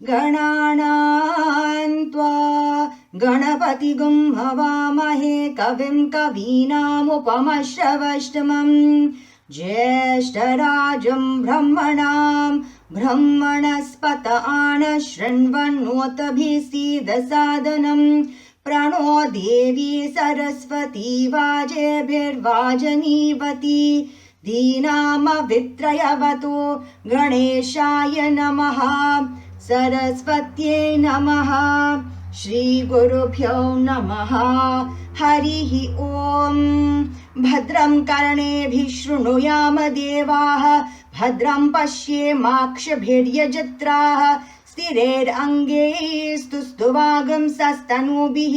गणानां त्वा गणपतिगुं हवामहे कविं कवीनामुपमश्रवस्तमम् ज्येष्ठराजं ब्रह्मणां ब्रह्मणस्पत शृण्वन्नोतभिः सीदसादनम् प्रणो देवी सरस्वती वाजेभिर्वाजनीवती दीनामवित्रयवतो गणेशाय नमः सरस्वत्यै नमः श्रीगुरुभ्यो नमः हरिः ॐ भद्रं कर्णेभिः शृणुयाम देवाः भद्रं पश्येमाक्षभिर्यजत्राः स्थिरैरङ्गैस्तुष्टुवागुंसस्तनूभिः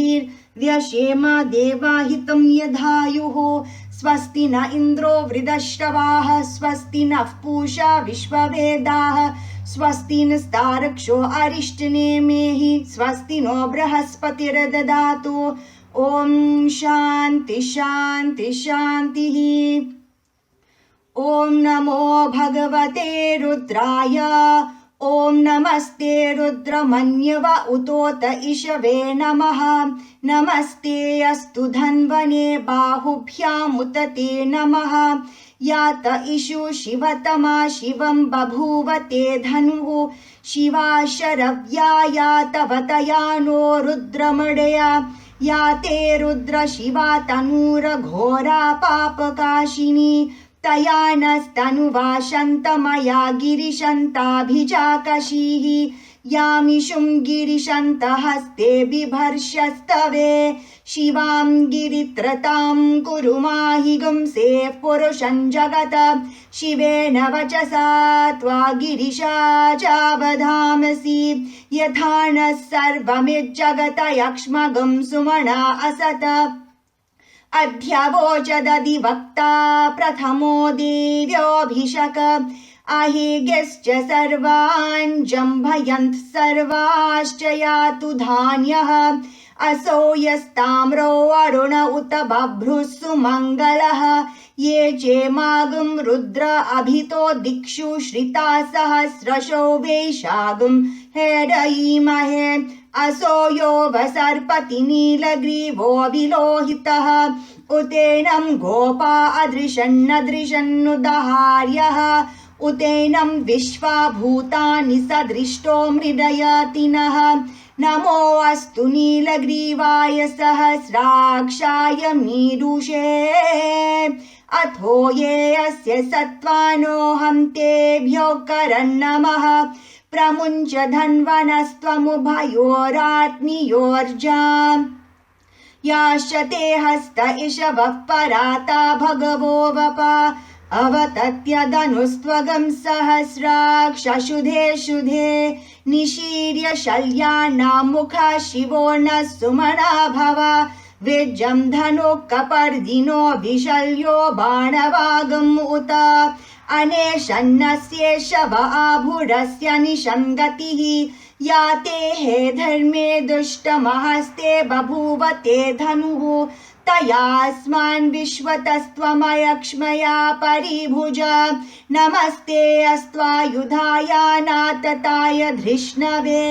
व्यशेम देवाहितं यदायुः स्वस्ति न इन्द्रो वृद्धश्रवाः स्वस्ति नः पूषा विश्ववेदाः स्वस्ति नस्तार्क्ष्यो अरिष्टनेमिः स्वस्ति नो बृहस्पतिर्दधातु ॐ शान्ति शान्ति शान्तिः। ॐ नमो भगवते रुद्राय ॐ नमस्ते रुद्रमन्यव उतोत इषवे नमः नमस्ते अस्तु धन्वने बाहुभ्यामुत ते नमः यात इषु शिवतमा शिवं बभूव ते धनुः शिवा शरव्या यातवतया नो रुद्रमडया या ते रुद्र शिवा तनूरघोरा पापकाशिनी तया नस्तनुवाशन्तमया गिरिशन्ताभिजाकशीः यामिषुं गिरिशन्तहस्ते बिभर्षस्तवे शिवां गिरित्रतां कुरु माहि गुंसेः पुरुषं जगत शिवेन वचसा त्वा गिरिशाचावधामसि यथा नः सर्वमिज्जगत यक्ष्मगं सुमना असत अध्यवोचदधिवक्ता प्रथमो देव्योऽभिषक अहेग्यश्च सर्वान् जम्भयन्त् सर्वाश्च यातु धान्यः असो यस्ताम्रो अरुण उत बभ्रुः सुमङ्गलः ये चेमागुं रुद्र अभितो दिक्षु श्रिता सहस्रशो वैशागुं हेडयीमहे असो यो वसर्पति नीलग्रीवो विलोहितः उतेनं गोपा अदृशन्नदृशन्नुदहार्यः उतेनं विश्वा भूतानि सदृष्टो मृडयतिनः नमो अस्तु नीलग्रीवाय सहस्राक्षाय मीरुषे अथो ये अस्य सत्त्वानोऽहं तेभ्यो करन्नमः प्रमुञ्च धन्वनस्त्वमुभयोरात्मीयोर्जाम् याश्च ते हस्त इषवः पराता भगवो वपा अवतत्यदनुस्त्वगं सहस्राक्षशुधे शुधे निशीर्य शल्यानां मुखा शिवो नः सुमना भव विज्जं धनुः कपर्दिनोऽभिशल्यो बाणवागम् उत अनेशन्नस्येषव आभुरस्य निषङ्गतिः या ते हे धर्मे दुष्टमहस्ते बभूव ते धनुः तयास्मान् विश्वतस्त्वमयक्ष्मया परिभुज नमस्ते अस्त्वायुधाय नातताय धृष्णवे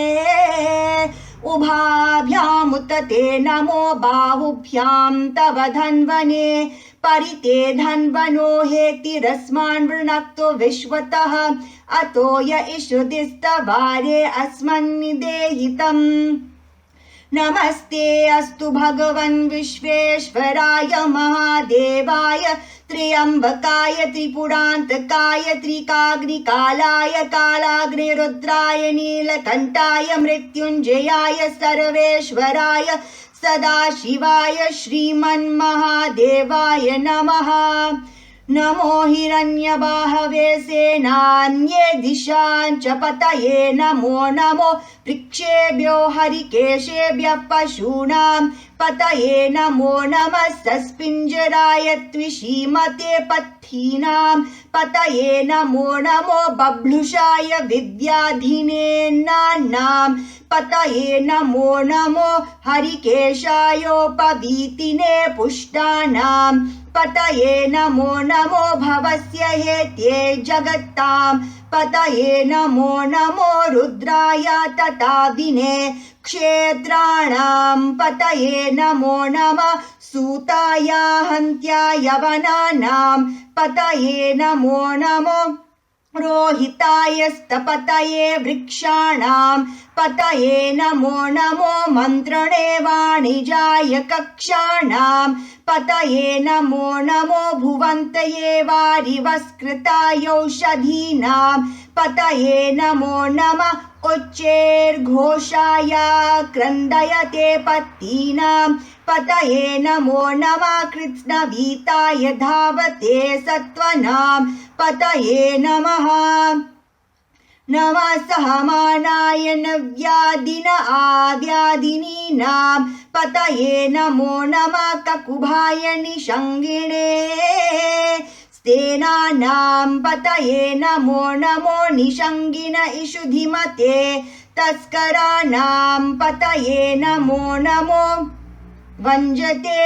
उभाभ्यामुत ते नमो बाहुभ्यां तव धन्वने परिते धन्वनो हेतिरस्मान् वृणक्तो विश्वतः अतो य इषुदिस्तवारे अस्मन्निदेहितम् नमस्ते अस्तु भगवन् विश्वेश्वराय महादेवाय त्र्यम्बकाय त्रिपुरान्तकाय त्रिकाग्निकालाय कालाग्निरुद्राय नीलकण्ठाय मृत्युञ्जयाय सर्वेश्वराय सदाशिवाय श्रीमन्महादेवाय नमः नमो हिरण्यबाहवे सेनान्ये दिशाञ्च पतये नमो नमो वृक्षेभ्यो हरिकेशेभ्यः पशूनां पतये नमो नमः सस्पिञ्जराय त्विषीमते पथीनां पतये नमो नमो बभ्लुषाय विद्याधीनेनां पतये नमो नमो हरिकेशायोपवीतिने पुष्टानां पतये नमो नमो भवस्य हेत्ये जगत्तां पतये नमो नमो रुद्राय ततादिने क्षेत्राणां पतये नमो नमः सूताय हन्त्याय वनानां पतये नमो नमो रोहिताय स्तपतये वृक्षाणां पतये नमो नमो मन्त्रणे वाणिजाय कक्षाणां पतये नमो नमो भुवन्तये वारिवस्कृताय औषधीनां पतये नमो नमः उच्चैर्घोषाय क्रन्दयते पत्तीनां पतये नमो नमः कृत्स्नवीताय धावते सत्त्वनां पतये नमः नमः सहमानाय नव्यादिन आव्यादिनीनां पतये नमो नमः ककुभाय निषङ्गिणे स्तेनानां पतये नमो नमो निषङ्गिन इषुधिमते तस्कराणां पतये नमो नमो वञ्जते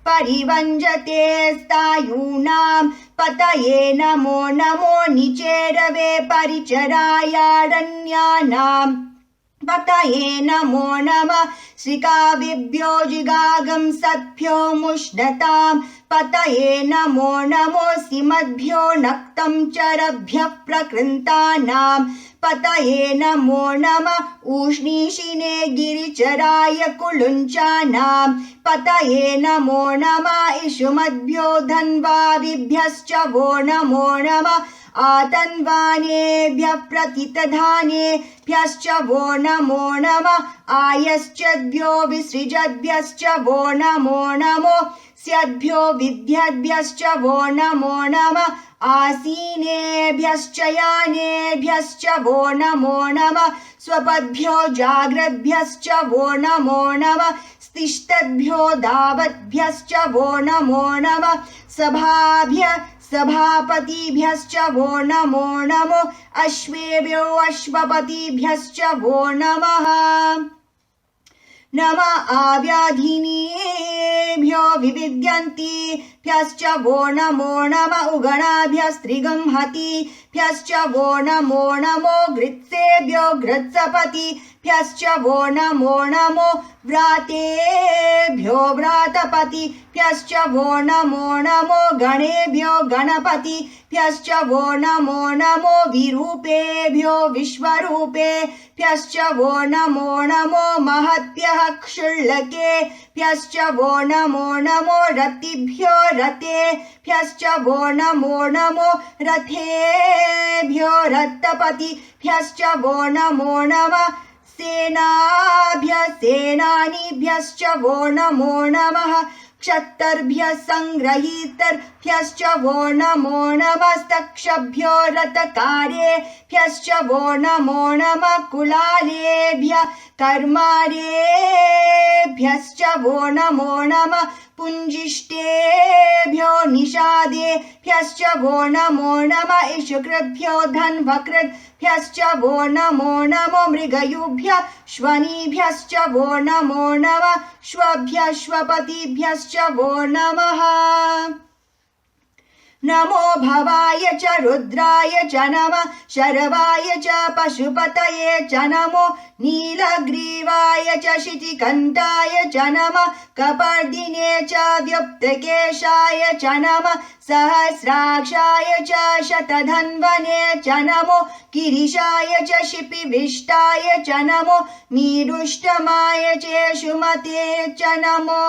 परिवञ्जते स्तायूनां पतये नमो नमो निचेरवे परिचरायारण्यानां पतये नमो नमः श्रिकाविभ्यो जिगागं सत्भ्यो मुष्णतां पतये नमो नमो सिमद्भ्यो नक्तं चरभ्यः प्रकृन्तानां पतये नमो नमः ऊष्णीशिने गिरिचराय कुलुञ्चानां पतये नमो नमः इषुमद्भ्यो धन्वाविभ्यश्च वो नमो नमः आतन्वानेभ्यः प्रतितधानेभ्यश्च वो नमो नमः आयश्चद्भ्यो विसृजद्भ्यश्च वो नमो नमो स्यद्भ्यो विद्यद्भ्यश्च वो नमो नमः आसीनेभ्यश्च यानेभ्यश्च वो नमो नमः स्वपद्भ्यो जाग्रद्भ्यश्च वो नमो नमः स्तिष्ठद्भ्यो धावद्भ्यश्च वो नमो नमः सभाभ्य सभापतिभ्यश्च वो नमो नमो अश्वेभ्यो अश्वपतिभ्यश्च वो नमः नमः आव्याधिनीभ्यो विविद्यन्तिभ्यश्च वो नमो नमः उगणाभ्यस्त्रिगंहतिभ्यश्च वो नमो नमो घृत्सेभ्यो घृत्सपतिभ्यश्च वो नमो नमो व्रातेभ्यो व्रातपतिभ्यश्च वो नमो नमो गणेभ्यो गणपतिभ्यश्च वो नमो नमो विरूपेभ्यो विश्वरूपेभ्यश्च वो नमो नमो महत्यः क्षुल्लकेभ्यश्च वो नमो नमो रतिभ्यो रतेभ्यश्च वो नमो नमो रथेभ्यो रत्तपतिभ्यश्च वो नमो नमः सेनानीभ्यश्च वो नमो नमः क्षत्तर्भ्यः संग्रहीतर्भ्यश्च वो नमो नमः स्तक्षभ्यो रथकार्येभ्यश्च वो नमो नमः कुलालेभ्यः कर्मारेभ्यश्च वो नमो नमः पुञ्जिष्टेभ्यो निषादेभ्यश्च वो नमो नमः इषुकृभ्यो धन्वकृभ्यश्च वो नमो नमो मृगयुभ्यः श्वनीभ्यश्च वो नमो नमः श्वभ्यः श्वपतिभ्यश्च वो नमः नमो भवाय च रुद्राय च नमः शर्वाय च पशुपतये च नमो नीलग्रीवाय च शितिकण्ठाय च नमः कपर्दिने च व्युप्तकेशाय च नमः सहस्राक्षाय च शतधन्वने च नमो गिरिशाय च शिपिविष्टाय च नमो मीरुष्टमाय चेषुमते च नमो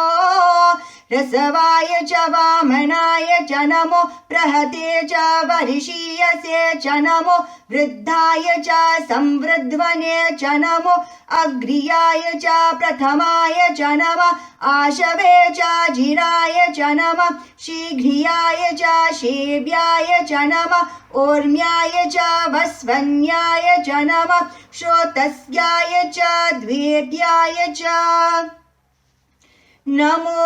रसवाय च वामनाय च नमो प्रहते च वर्षीयसे च नमो वृद्धाय च संवृद्ध्वने च नमो अग्र्याय च प्रथमाय च नमः आशवे च जिराय च नमः शीघ्रियाय च शेव्याय च नमः ऊर्म्याय च वस्वन्याय च नमः श्रोतस्याय च द्वेद्याय च नमो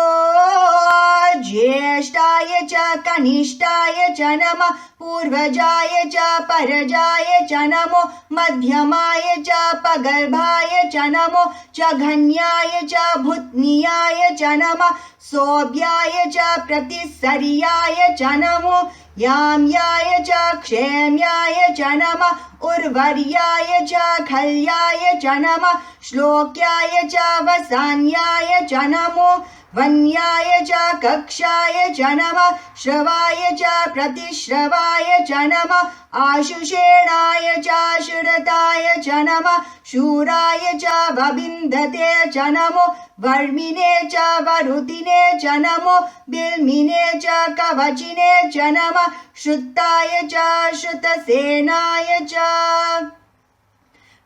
ज्येष्ठाय च कनिष्ठाय च नमः पूर्वजाय च परजाय च नमो मध्यमाय च पगर्भाय च नमो जघन्याय च भूत्नीयाय च नमः सोऽभ्याय च प्रतिसर्याय च नमो याम्याय च क्षेम्याय च नमः उर्वर्याय च खल्याय च नमः श्लोक्याय च वसान्याय च नमो वन्याय च कक्षाय च नमः श्रवाय च प्रतिश्रवाय च नमः आशुषेणाय च श्रुताय च नमः शूराय च वबिन्दते च नमो वर्मिने च वरुतिने च नमो बिल्मिने च कवचिने च नमः श्रुताय च श्रुतसेनाय च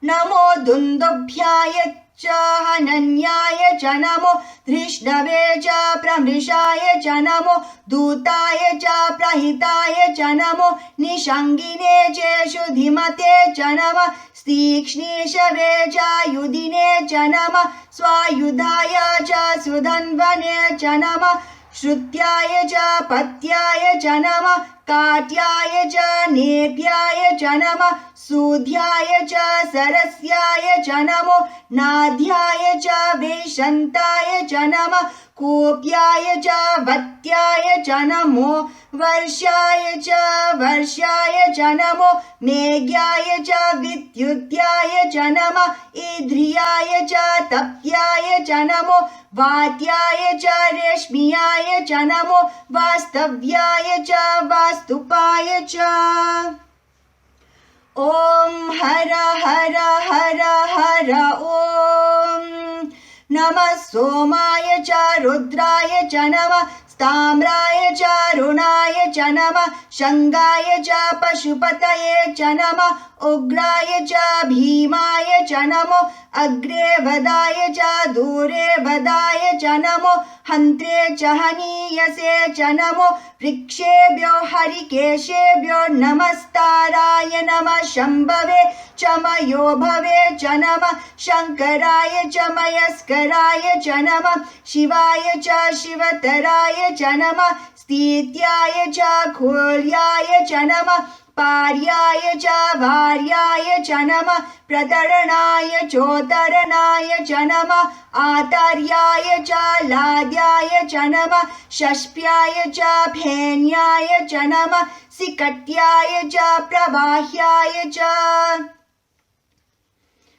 नमो दुन्दुभ्याय च हनन्याय च नमो धृष्णवे च प्रमृषाय च नमो दूताय च प्रहिताय च नमो निषङ्गिने चेषु धीमते च नमः तीक्ष्णीषवे च युधिने च नमः स्वायुधाय च सुधन्वने च नमः श्रुत्याय च पत्याय च नमः काट्याय च नेप्याय च नमः सूध्याय च सरस्याय च नमो नाध्याय च वेशन्ताय च नमः कूप्याय च वत्याय च नमो वर्षाय च नमो मेघ्याय च विद्युत्याय च नमः ईध्रियाय च तप्याय च नमो वात्याय च रेश्मियाय च नमो वास्तव्याय च वास्तुपाय च ॐ हर हर हर हर ॐ नमः सोमाय च रुद्राय च नमः ताम्राय च रुणाय च नमः शङ्गाय च पशुपतये च नमः उग्राय च भीमाय च नमो अग्रे वदाय च दूरे वदाय च नमो हन्त्रे च हनीयसे च नमो वृक्षेभ्यो हरिकेशेभ्यो नमस्ताराय नमः शम्भवे च मयोभवे च नमः शङ्कराय च मयस्कराय च नमः शिवाय च शिवतराय च नमः स्थित्याय च खोल्याय च नमः पार्याय च भार्याय च नमः प्रतरणाय चोतरणाय च नमः आतार्याय च लाद्याय च नमः षष्प्याय च फेन्याय च नमः सिकट्याय च प्रवाह्याय च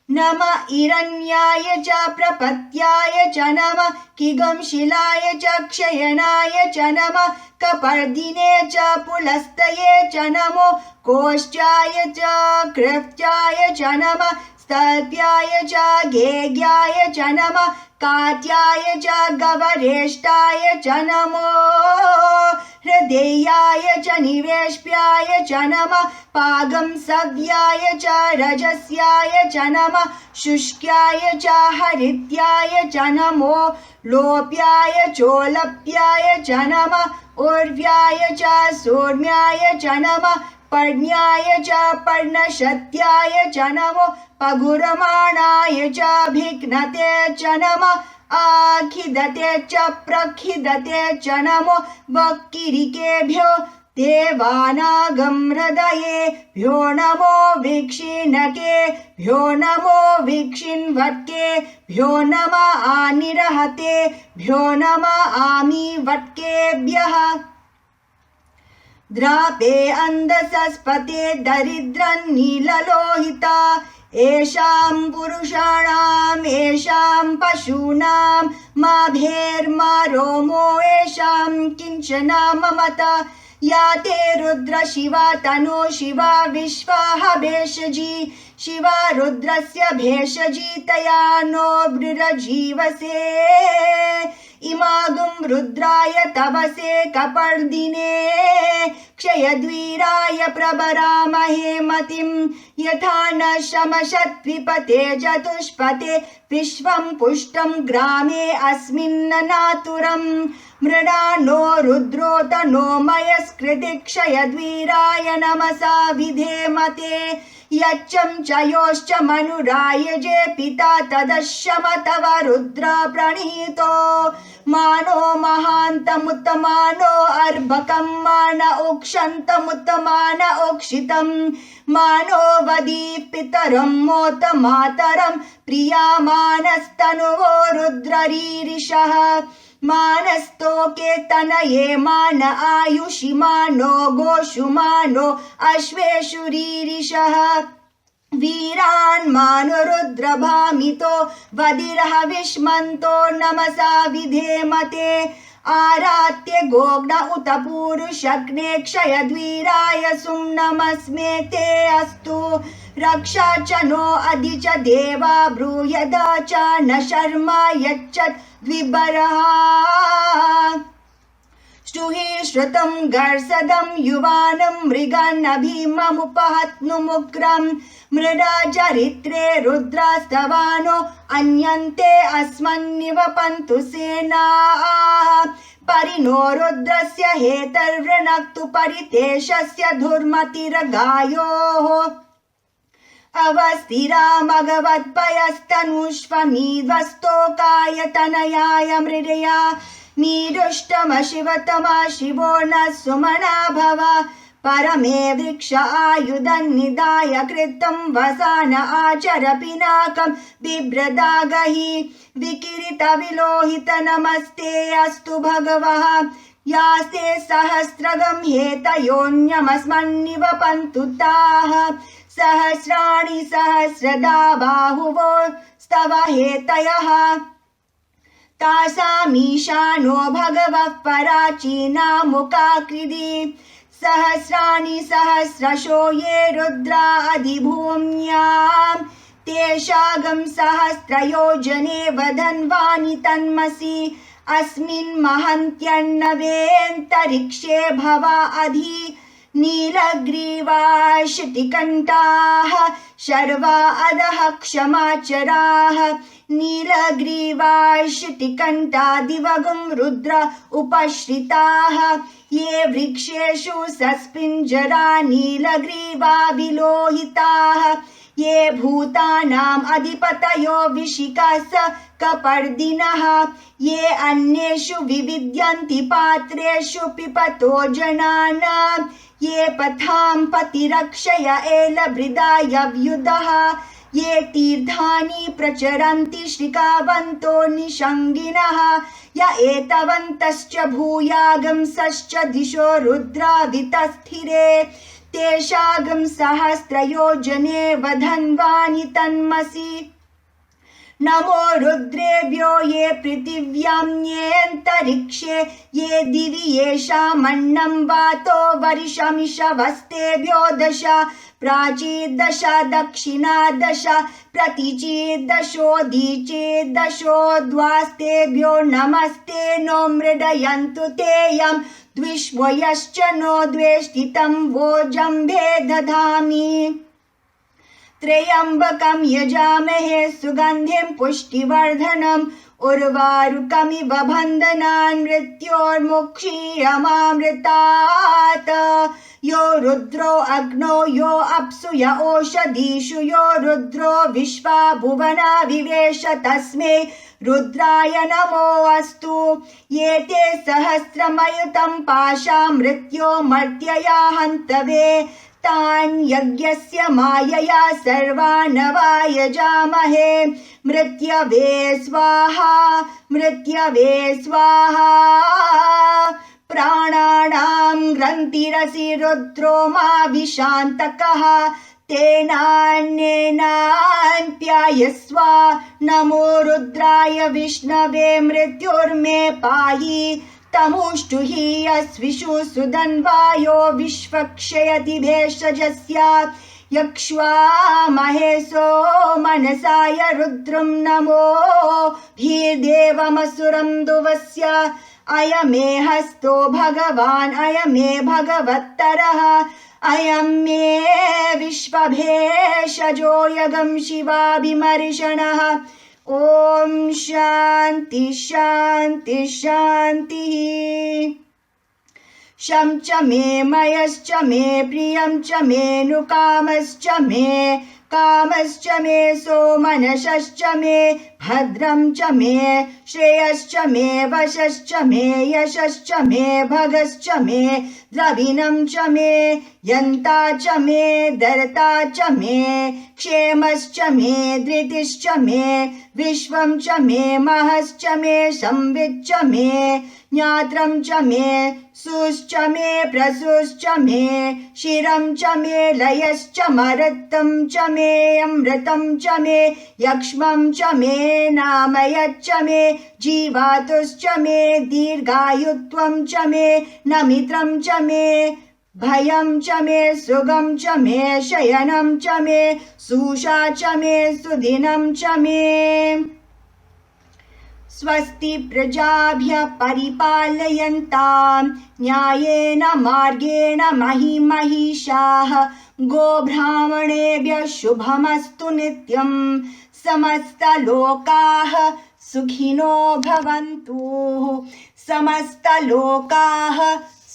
नमः इरण्याय च प्रपत्याय च नमः किगंशिलाय च क्षयनाय च नमः कपर्दिने च पुलस्तये च नमो कोष्ठाय च कृत्याय च नमः स्तल्प्याय च गेग्याय च नमः काट्याय च गवरेष्ठाय च नमो हृदयाय च निवेश्याय च नमः पागं सव्याय च रजस्याय च नमः शुष्क्याय च हरित्याय च नमो लोप्याय चोलप्याय च नमः उर्व्याय च सूर्म्याय च नमः पर्ण्याय च पर्णशत्याय च नमो पगुरमाणाय च भिघ्नते च नमः आखिदते च प्रखिदते च नमो वक्किरिकेभ्यो देवानागं हृदयेभ्यो नमो वीक्षिणकेभ्यो नमो वीक्षिन्वट्केभ्यो नमः आनिरहतेभ्यो नमः आमिवट्केभ्यः द्रापे अंधसस्पते दरिद्रन्नीललोहिता येषां पुरुषाणां येषां पशूनां माभेर्मा रोमो येषां किंचना ममता या ते रुद्र शिवा तनो शिवा विश्वाह भेषजी शिवा रुद्रस्य भेषजी तया नो बृरजीवसे इमागुं रुद्राय तवसे कपर्दिने क्षयद्वीराय प्रबरामहे मतिं यथा न शमशद्विपते चतुष्पते विश्वं पुष्टं ग्रामे अस्मिन् नातुरम् मृडानो रुद्रोत नो मयस्कृति क्षयद्वीराय नमसा विधेमते यच्चं च योश्च मनुरायजे पिता तदश्यम तव रुद्र प्रणीतो मानो महान्तमुत्तमानो अर्भकं मान उक्षन्तमुत्तमान उक्षितं मानो वदी पितरं मोत मातरं प्रियामानस्तनुवो रुद्ररीरिषः मानस्तोके तनये मान आयुषि मानो गोषु मानो अश्वेषु रीरिषः वीरान् मानुरुद्रभामितो वदिरः विष्मन्तो नमसा विधेमते आरात्य गोग्न उत पूरुषग्ने क्षयद्वीराय सुम्नमस्मे ते अस्तु रक्षा च नो अधि च देवा ब्रूयदा च न शर्मा यच्चत् द्विबरः ष्टुहि श्रुतं गर्सदं युवानं मृगान्नभीममुपहत्नुमुग्रं मृडाचरित्रे रुद्रास्तवानो अन्यन्ते अस्मन्निवपन्तु सेनाः परिणो रुद्रस्य हेतर्वृणक्तु परितेशस्य धुर्मतिरगायोः अवस्थिरा मघवत्पयस्तनुष्वमीध्वस्तोकाय तनयाय मृडया नीरुष्टमशिवतमा शिवो न सुमना भव परमे वृक्ष आयुधन्निदाय कृतं वसान आचर पिनाकं बिभ्रदागहि विकिरित विलोहित नमस्ते अस्तु भगवः यास्ते सहस्रगं हेतयोऽन्यमस्मन्निव पन्तु ताः सहस्राणि सहस्रदा बाहुवो स्तव हेतयः तासामीशानो भगवः पराचीनामुकाकृति सहस्राणि सहस्रशो ये रुद्रा अधिभूम्यां तेषागं सहस्रयोजने वधन्वानि तन्मसि अस्मिन् महन्त्यन्नवेऽन्तरिक्षे भवा अधि नीलग्रीवाशितिकण्ठाः शर्वा अधः क्षमाचराः नीलग्रीवाशितिकण्ठा दिवगुं रुद्र उपश्रिताः ये वृक्षेषु सस्पिञ्जरा नीलग्रीवा विलोहिताः ये भूतानाम् अधिपतयो विशिकास कपर्दिनः ये अन्येषु विविद्यन्ति पात्रेषु पिपतो जनानां ये पथां पतिरक्षय एलभृदाय व्युदः ये तीर्थानि प्रचरन्ति श्रिकावन्तो निषङ्गिनः य एतवन्तश्च भूयागंसश्च दिशो रुद्रावितस्थिरे तेषागं सहस्रयोजने वधन्वानि तन्मसि नमो रुद्रेभ्यो ये पृथिव्याम्येऽन्तरिक्षे ये दिवि येषामन्नं वातो वर्षमिषवस्तेभ्यो दश प्राचीद्दश दक्षिणादश प्रतीचीद्दशोदीचीद्दशो द्वास्तेभ्यो नमस्ते नो मृडयन्तु तेयं द्विष्वयश्च नो द्वेष्टितं वो जम्भे दधामि त्र्यम्बकं यजामहे सुगन्धिं पुष्टिवर्धनम् उर्वारुकमिव बन्धनान् मृत्योर्मुक्षीयमामृतात् यो रुद्रो अग्नो यो अप्सु य ओषधीषु यो रुद्रो विश्वा भुवना विवेश तस्मै रुद्राय नमो अस्तु ये ते सहस्रमयुतं पाशा मृत्यो मर्त्यया हन्तवे तान् यज्ञस्य मायया सर्वानवायजामहे मृत्यवे स्वाहा मृत्यवे स्वाहा प्राणानां ग्रन्थिरसि रुद्रो मा विशान्तकः तेनान्येनान्त्यायस्व नमो रुद्राय विष्णवे मृत्युर्मे पाहि तमुष्टुहि अस्विषु सुदन्वायो विश्वक्षयति भेषजस्य यक्ष्वा महेशो मनसाय रुद्रं नमो भीर्देवमसुरं दुवस्य अयमे हस्तो भगवान् अयमे भगवत्तरः अयं मे विश्वभेषजो यगं शिवाभिमर्षणः ॐ शान्ति शान्ति शान्तिः शं च मे मयश्च मे प्रियं च मे नुकामश्च मे कामश्च मे सोमनशश्च मे भद्रं च मे श्रेयश्च मे वशश्च मे यशश्च मे भगश्च मे द्रविणं च मे यन्ता च मे दर्ता च मे क्षेमश्च मे धृतिश्च मे विश्वं च मे महश्च मे संवित् च मे ज्ञात्रं च मे सुश्च मे प्रसुश्च मे शिरं च मे लयश्च मरुत्तं च मे अमृतं च मे यक्ष्मं च मे नामयच्च मे जीवातुश्च मे दीर्घायुत्वं च मे नमित्रं च मे भयं च मे सुगं च मे शयनं च मे सुषा च मे सुदिनं च मे स्वस्ति प्रजाभ्यः परिपालयन्तां न्यायेन मार्गेण महिषाः गोब्राह्मणेभ्यः शुभमस्तु नित्यं समस्तलोकाः सुखिनो भवन्तु समस्तलोकाः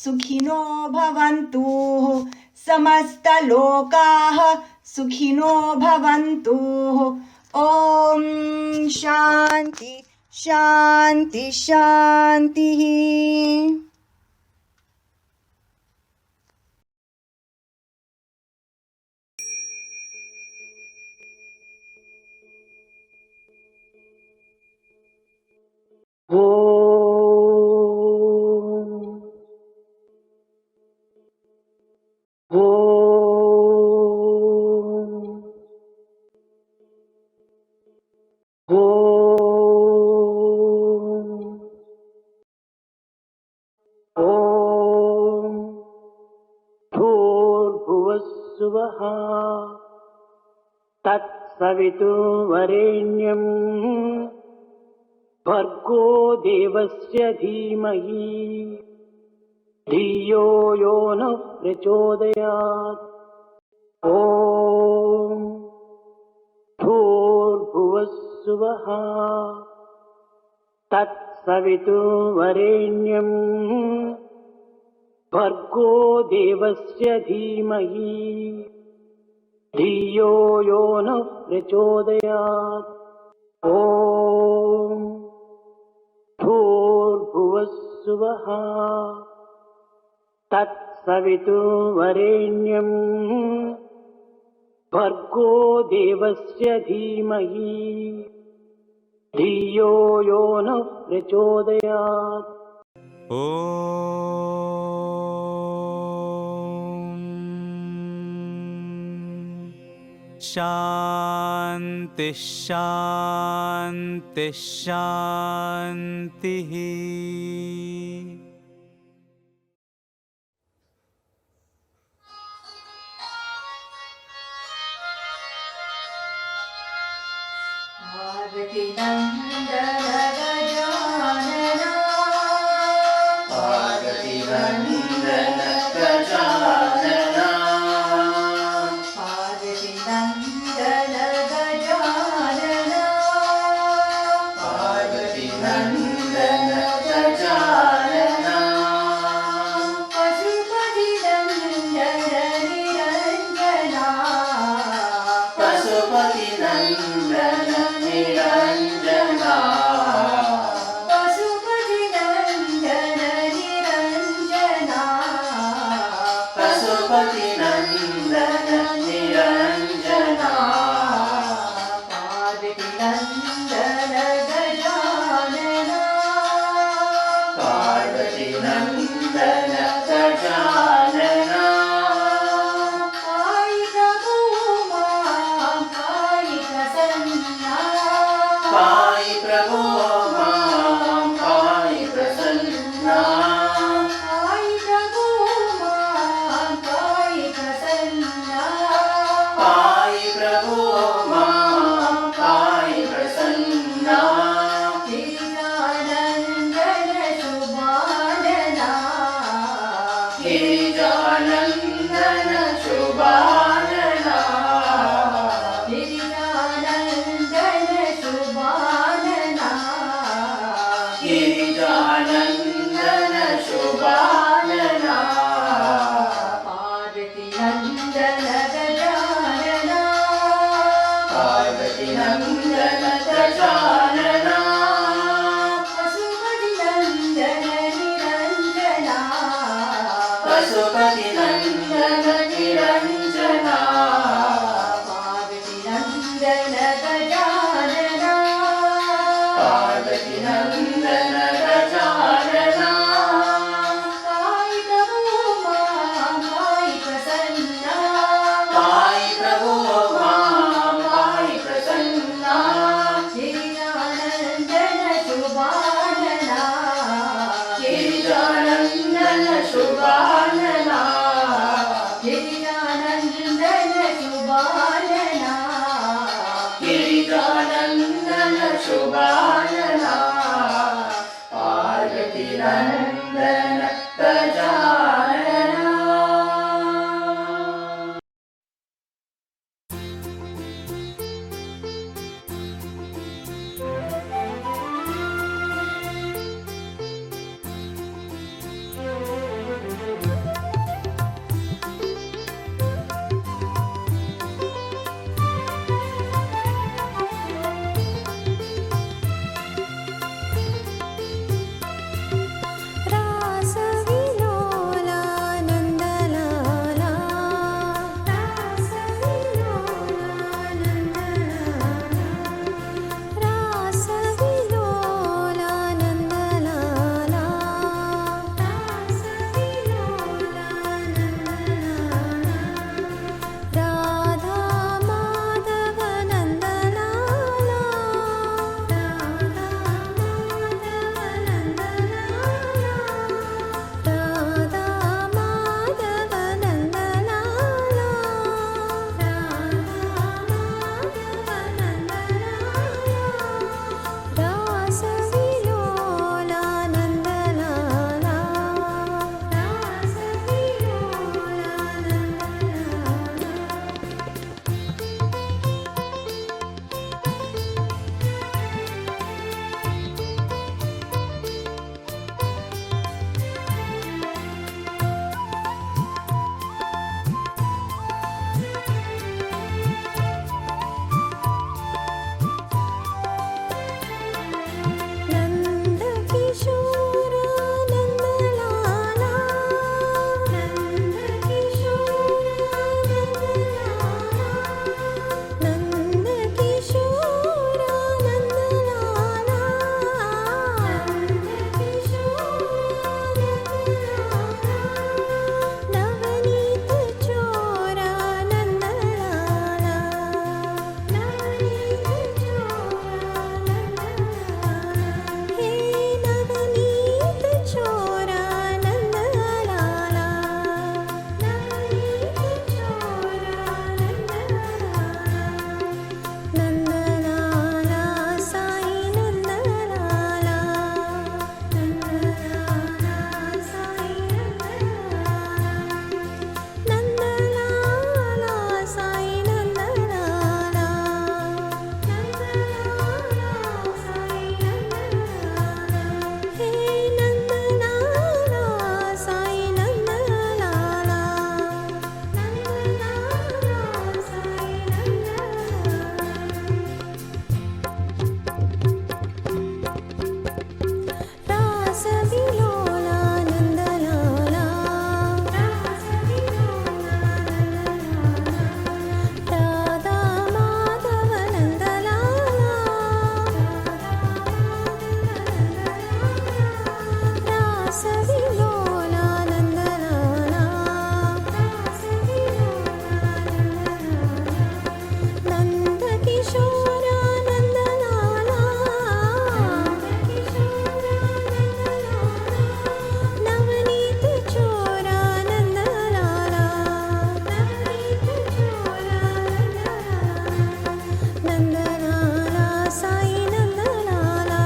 सुखिनो भवन्तु समस्तलोकाः सुखिनो भवन्तु ॐ शान्ति शान्ति शान्तिः। तत्सवितुर्वरेण्यं भर्गो देवस्य धीमहि धियो यो नः प्रचोदयात्। ॐ भूर्भुवस्सुवः तत्सवितुर्वरेण्यं भर्गो देवस्य धीमहि धियो यो नः प्रचोदयात्। ॐ भूर्भुवस्सुवः तत्सवितुर्वरेण्यं भर्गो देवस्य धीमहि धियो यो नः प्रचोदयात्। शान्ति शान्ति शान्तिः। पार्वती नंदन गजानन पार्वती नंदन गजानन पार्वती नंदन गजानन पार्वती नंदन गजानन पशुपति नंदन निरंजना पशुपति नंदन निरंजना पशुपति नंदन निरंजना पशुपति नंदन निरंजना पार्वती नंदन गजानन पार्वती नंदन गजानन पाहि प्रभु मां पाहि प्रसन्ना पाहि प्रभो मां पाहि प्रसन्ना पाहि प्रभु मां पाहि प्रसन्ना पाहि प्रभो मां पाहि प्रसन्ना नन्दन गजानना पाहि प्रभो मां पाहि प्रसन्ना पाहि प्रभो मां पाहि प्रसन्ना गिरिजानन्दन शुभानना गिरिजानन्दन शुभानना गिरिजानन्दन शुभानना गिरिजानन्दन शुभानना पार्वती नन्दन गजानना रासविलोला नन्दलाला रासविलोला नन्दलाला राधा माधव नन्दलाला राधा माधव नन्दलाला रासविलोला नन्दलाला नन्दकिशोर नन्दलाला नन्दकिशोर नन्दलाला नवनीत चोरा नन्दलाला हे नवनीत चोरा नन्दलाला नन्दलाला साई नन्दलाला नन्दलाला साई नन्दलाला हे नन्दलाला साई नन्दलाला रासविलोला नन्दलाला राधा माधव नन्दलाला रासविलोला नन्दलाला नन्दकिशोर नन्दलाला नवनीत चोरा नन्दलाला नन्दलाला साई नन्दलाला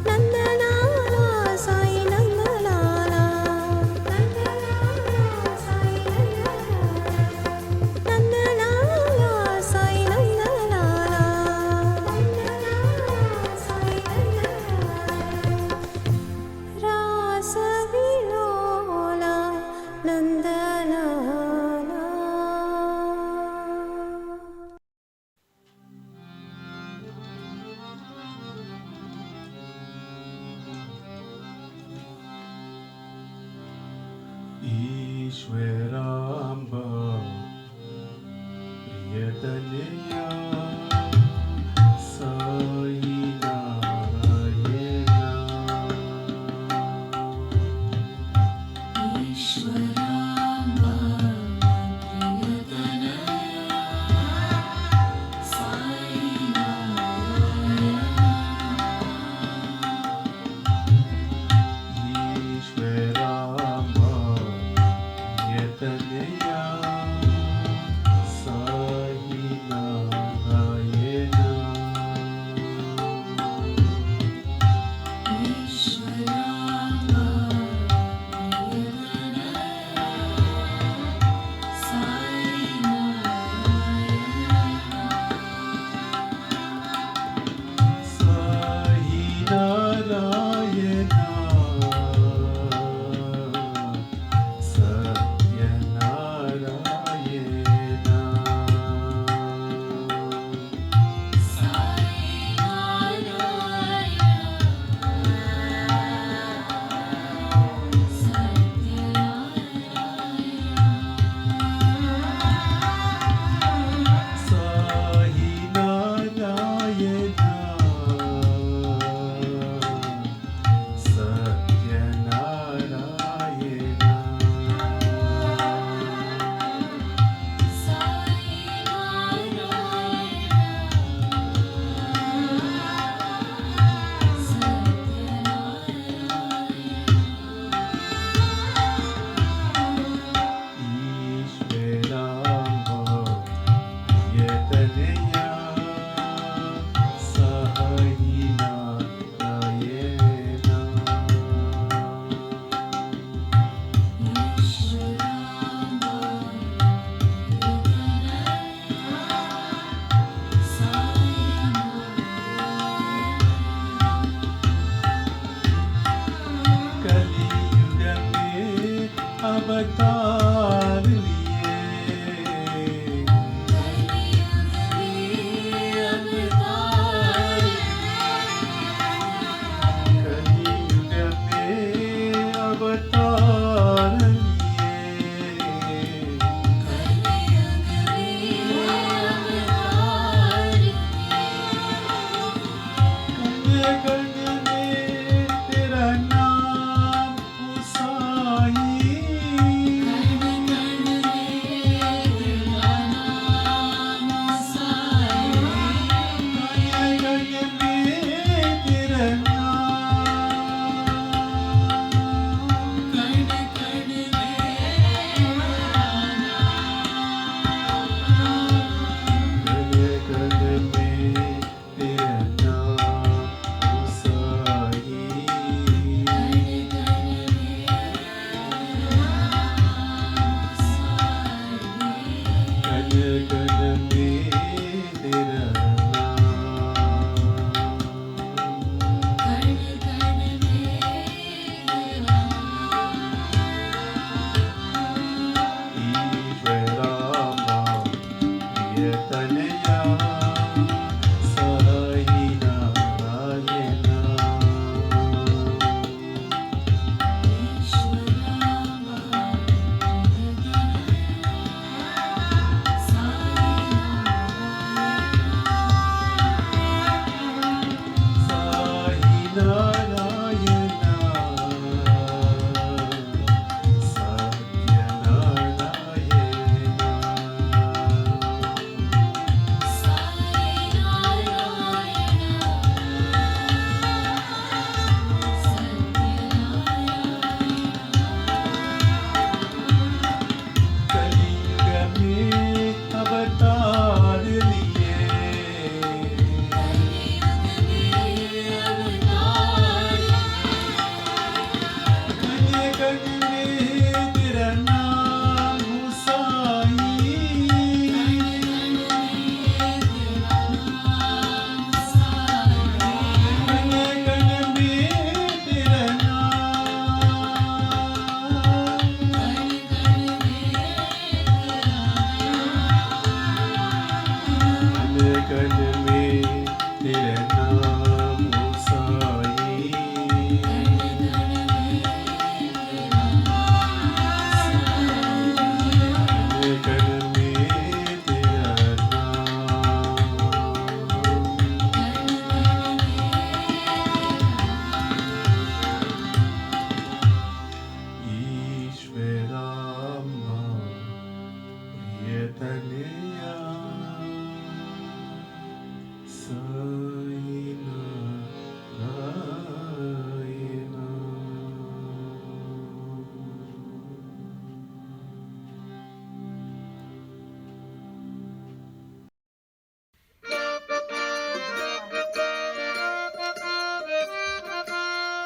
नन्दलाला साई नन्दलाला नन्दलाला साई नन्दलाला रासविलोला नन्दलाला ईश्वराम्ब प्रियतनया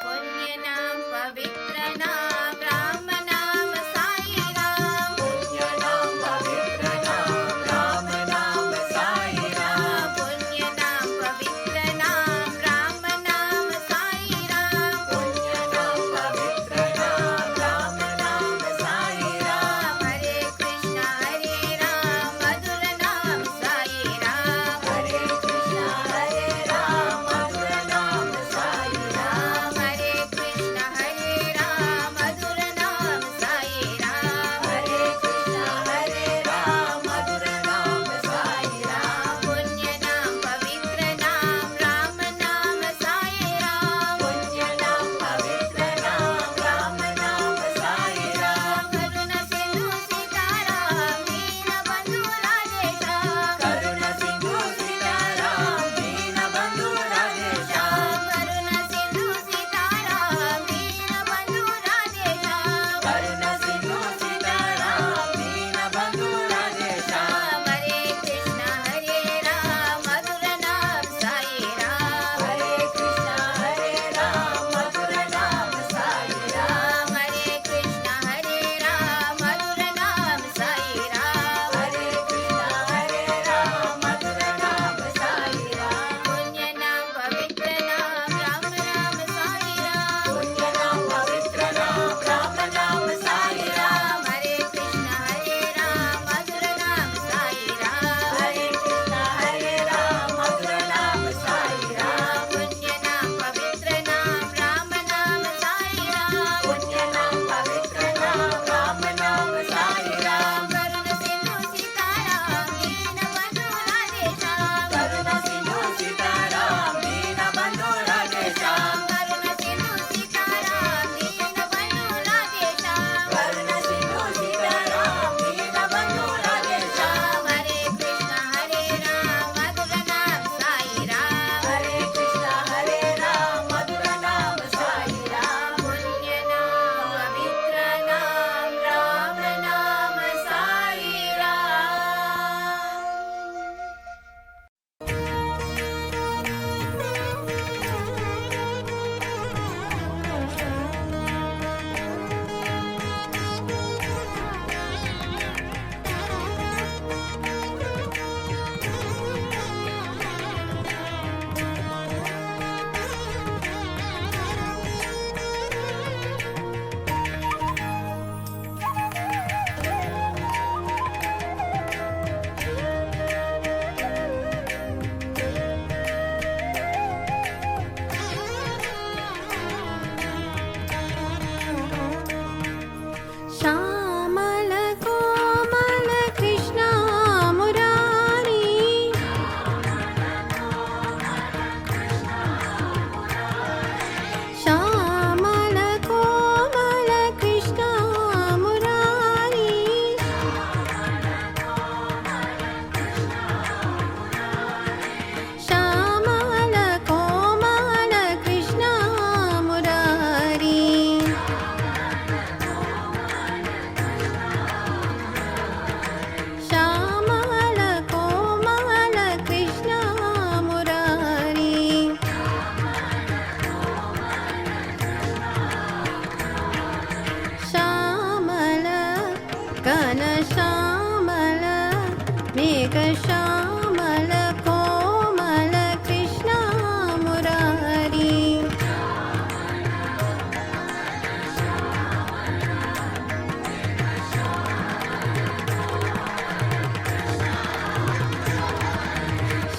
पुण्य नाम पवित्र मेघश्यामल कोमल कृष्ण मुरारी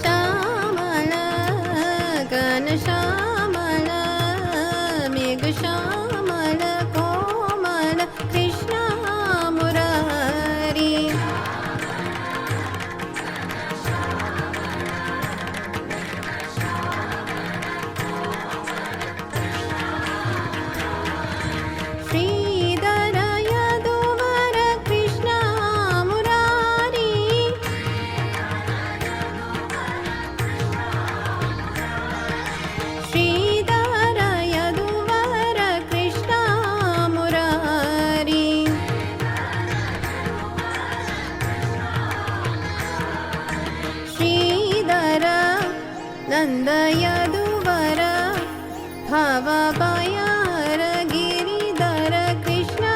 श्यामल घनश्यामल मेघश्यामल कोमल कृष्ण मुरारी श्रीधर यदुवर कृष्ण मुरारी श्रीधर यदुवर कृष्ण मुरारी श्रीधर नंद यदुवर भवभयर गिरिधर कृष्ण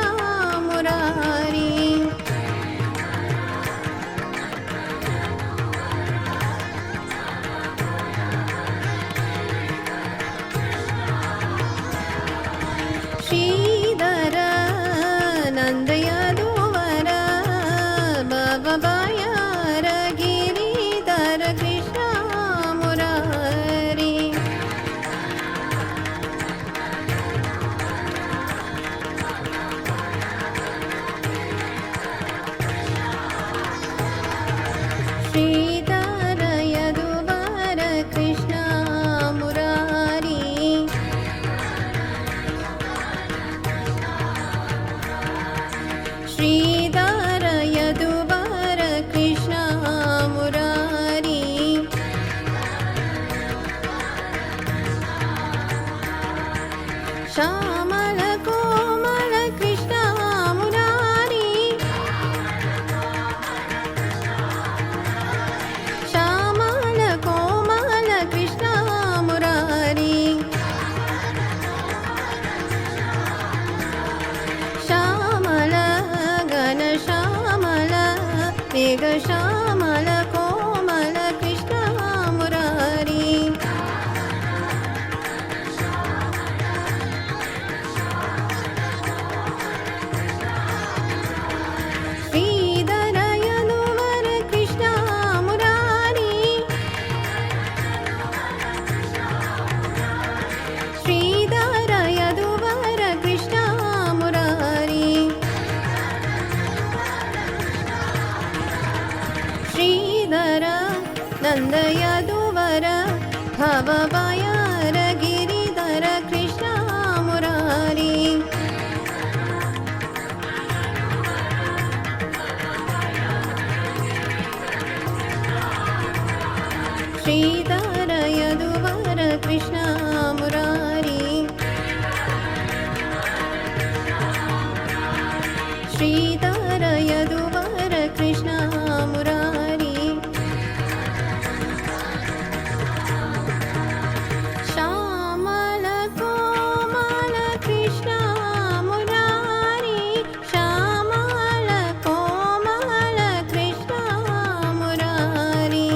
मुरारी श्रीधर नंद यदुवर भवभयर गिरिधर कृष्ण मुरारी श्रीधर यदुवर कृष्ण मुरारी श्रीधर यदुवर कृष्ण मुरारी श्यामल कोमल कृष्ण मुरारी श्यामल कोमल कृष्ण मुरारी श्यामल घनश्यामल मेघश्यामल कोमल कृष्ण मुरारी श्रीधर यदुवर कृष्ण मुरारी श्रीधर यदुवर कृष्ण मुरारी श्रीधर नंद यदुवर भवभयर गिरिधर कृष्ण मुरारी श्रीधर यदुवर कृष्ण मुरारी श्रीधर यदुवर कृष्ण मुरारी श्यामल कोमल कृष्ण मुरारी श्यामल कोमल कृष्ण मुरारी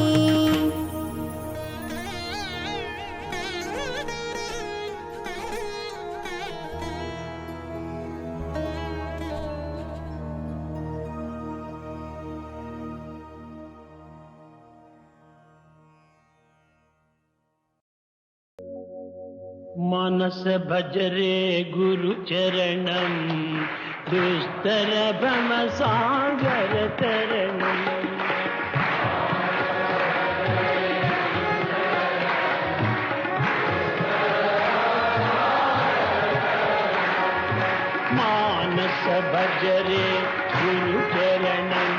मनस भजरे गुरु चरणम दुस्तर भ्रम सागर तरणम मानस भजरे गुरु चरणम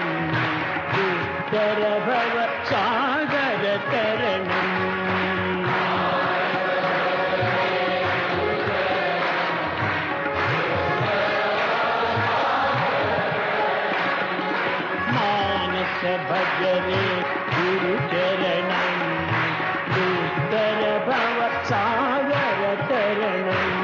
दुस्तर भव सागर तरणम भजरे गुरु चरणम दुस्तर भव सागर तरणम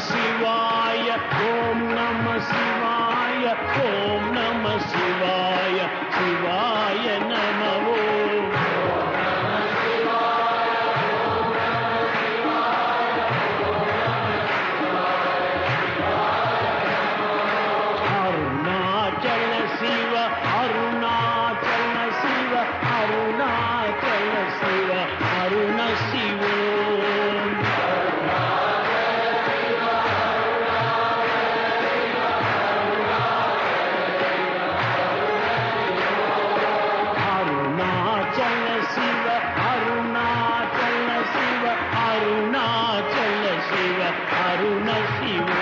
शिवाय ॐ नमः शिवाय ॐ नमः शिवाय शिवाय नमः अरुणाचल शिव अरुणाचल शिव अरुणाचल शिव अरुण शिव अरुणाचल शिव अरुणाचल शिव अरुणाचल शिव अरुण शिव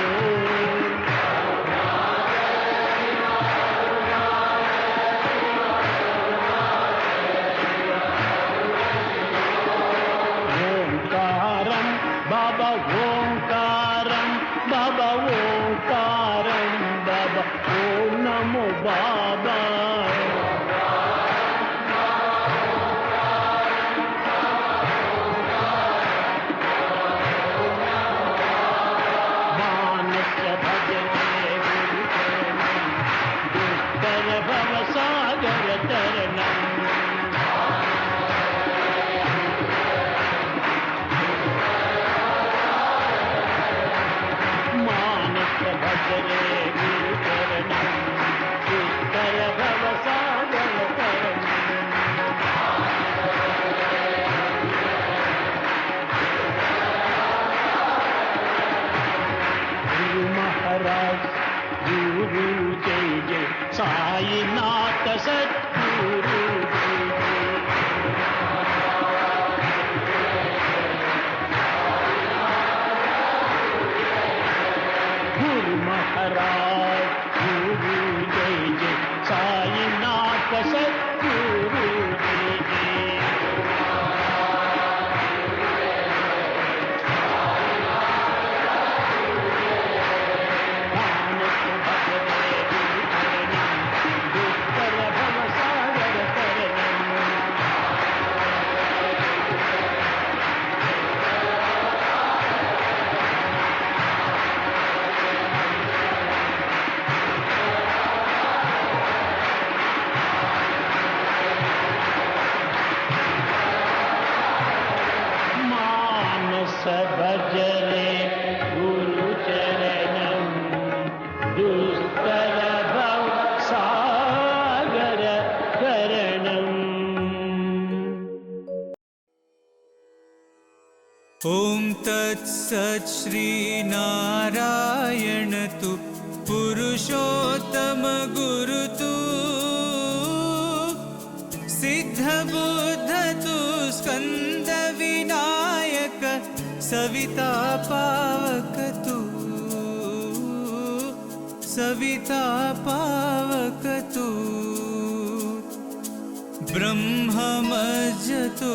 ओंकारं बाबा ओंकारं बाबा ओंकारं बाबा ओम नमो बाबा मानस भजने गुरुचरणं दुष्कर भवसागर तरणम् मानस भजने गुरुचरणं दुष्कर भवसागर तरणम् गुरु महाराज गुरु जय जय साईनाथ सद्गुरु जय जय गुरु महाराज गुरु जय जय साईनाथ सद्गुरु जय जय मानस भजने गुरुचरणं दुष्कर भवसागर तरणम् मानस भजने गुरुचरणं दुष्कर भवसागर तरणम् ॐ तत्सत् श्रीनारायण तु पुरुषोत्तम गुरु तु सिद्धबुद्ध तु स्कन्द विनायक सविता पावक तु सविता पावक तु ब्रह्ममज्ज तु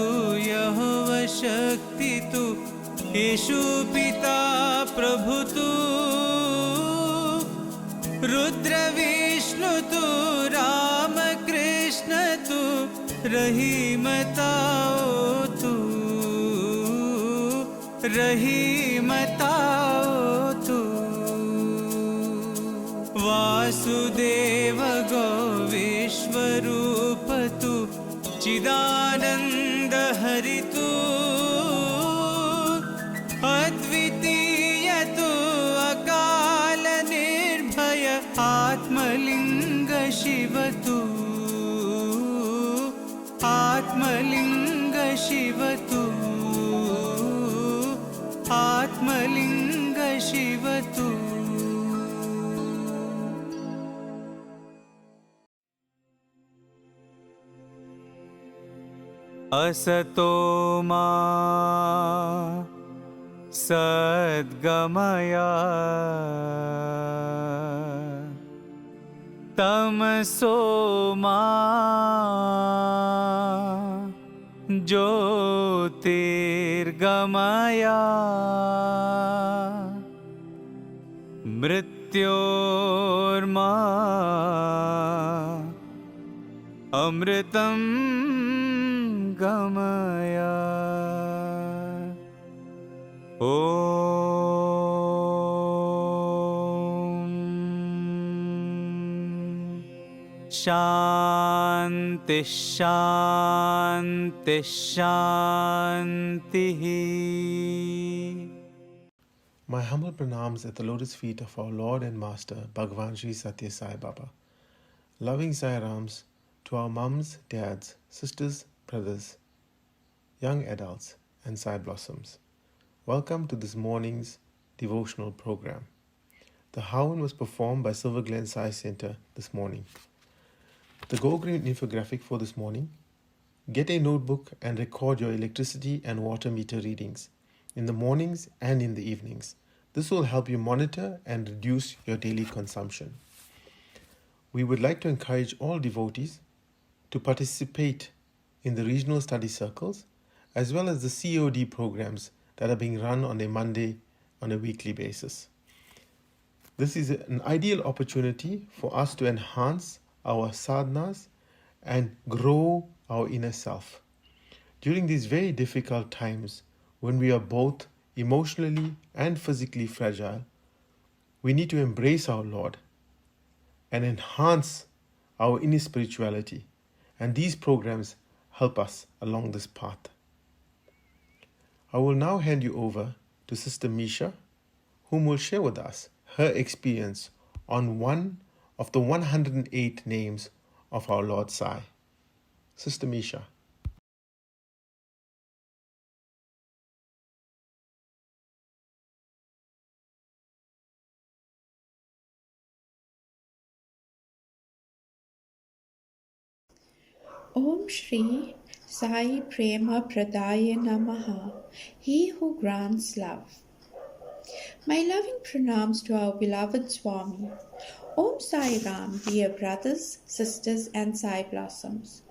यहोव शक्ति तु येषु पिता प्रभु तु रुद्र विष्णु तु रामकृष्ण तु रहीमताओ तु रहीमताओ तु वासुदेव गो विश्वरूप तु चिदानंद हरि तु अद्वितीय तु अकाल निर्भय आत्मलिंग शिव तु आत्मलिंग शिव तु आत्मलिंग शिव तु असतो मा सद्गमया तमसो मा ज्योतिर्गमया मृत्योर्मा अमृतं गमया। ॐ शान्ति शान्ति शान्तिः. My humble pranams at the lotus feet of our Lord and Master, Bhagavan Sri Satya Sai Baba. Loving Sai Rams to our mums, dads, sisters, brothers, young adults, and Sai Blossoms. Welcome to this morning's devotional program. The Havan was performed by Silver Glen Sai Center this morning. The Go Green infographic for this morning: get a notebook and record your electricity and water meter readings in the mornings and in the evenings. This will help you monitor and reduce your daily consumption. We would like to encourage all devotees to participate in the regional study circles as well as the COD programs that are being run on a Monday on a weekly basis. This is an ideal opportunity for us to enhance our sadhanas and grow our inner self. During these very difficult times when we are both emotionally and physically fragile, we need to embrace our Lord and enhance our inner spirituality, and these programs help us along this path. I will now hand you over to Sister Misha, whom will share with us her experience on one of the 108 names of our Lord Sai. Sister Misha. Om Shri Sai Prema Pradaya Namaha, He who grants love. My loving pranams to our beloved Swami. Om Sai Ram, dear brothers, sisters, and Sai Blossoms.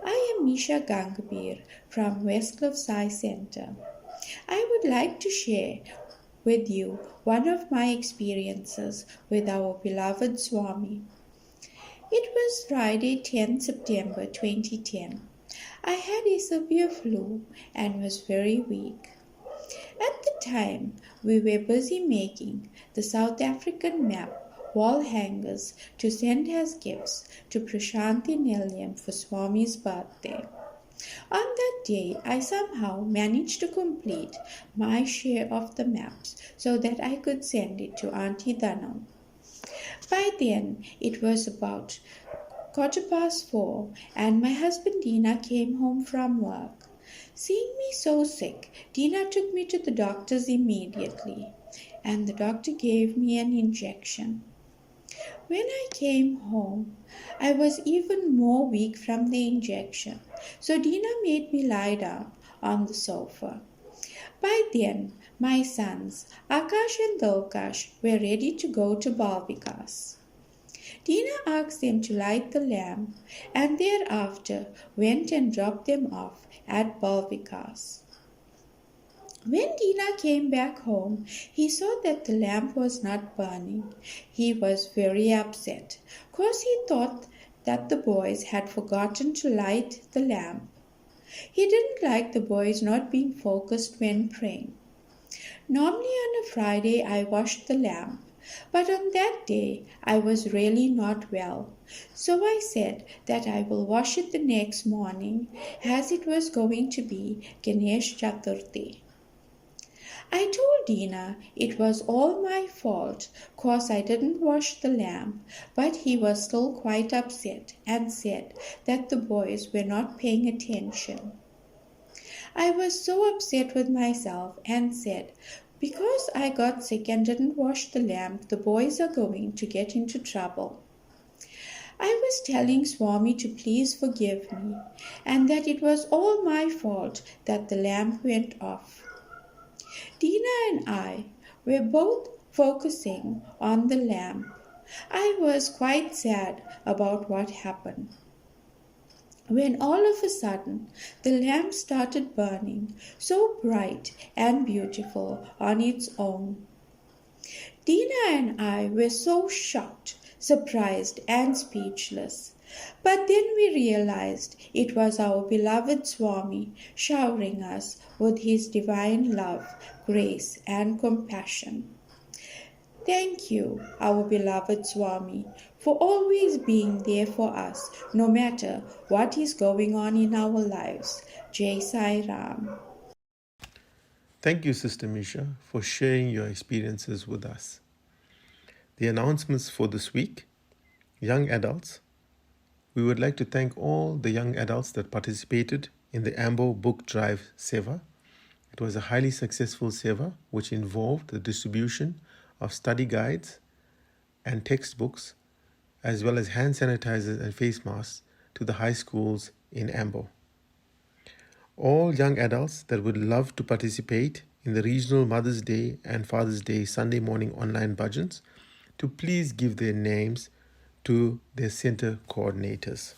I am Misha Gangabir from Westcliff Sai Center. I would like to share with you one of my experiences with our beloved Swami. It was Friday, 10 September 2010. I had a severe flu and was very weak. At the time, we were busy making the South African map wall hangers to send as gifts to Prashanthi Nilayam for Swami's birthday. On that day, I somehow managed to complete my share of the maps so that I could send it to Auntie Dhanam. By then, it was about 4:15 and my husband Dina came home from work. Seeing me so sick, Dina took me to the doctor's immediately, and the doctor gave me an injection. When I came home, I was even more weak from the injection, so Dina made me lie down on the sofa. By then, my sons, Akash and Dokash, were ready to go to Balvikas. Dina asked them to light the lamp and thereafter went and dropped them off at Balvikas. When Dina came back home, he saw that the lamp was not burning. He was very upset, because he thought that the boys had forgotten to light the lamp. He didn't like the boys not being focused when praying. Normally on a Friday I washed the lamp, but on that day I was really not well. So I said that I will wash it the next morning, as it was going to be Ganesh Chaturthi. I told Dina it was all my fault, 'cause I didn't wash the lamp, but he was still quite upset and said that the boys were not paying attention. I was so upset with myself and said, because I got sick and didn't wash the lamp, the boys are going to get into trouble. I was telling Swami to please forgive me, and that it was all my fault that the lamp went off. Dina and I were both focusing on the lamp. I was quite sad about what happened, when all of a sudden the lamp started burning so bright and beautiful on its own. Dina and I were so shocked, surprised, and speechless. But then we realized it was our beloved Swami showering us with his divine love, grace, and compassion. Thank you, our beloved Swami, for always being there for us, no matter what is going on in our lives. Jai Sai Ram. Thank you, Sister Misha, for sharing your experiences with us. The announcements for this week: young adults. We would like to thank all the young adults that participated in the Ambo Book Drive Seva. It was a highly successful Seva which involved the distribution of study guides and textbooks, as well as hand sanitizers and face masks to the high schools in Ambo. All young adults that would love to participate in the regional Mother's Day and Father's Day Sunday morning online bhajans to please give their names to their center coordinators.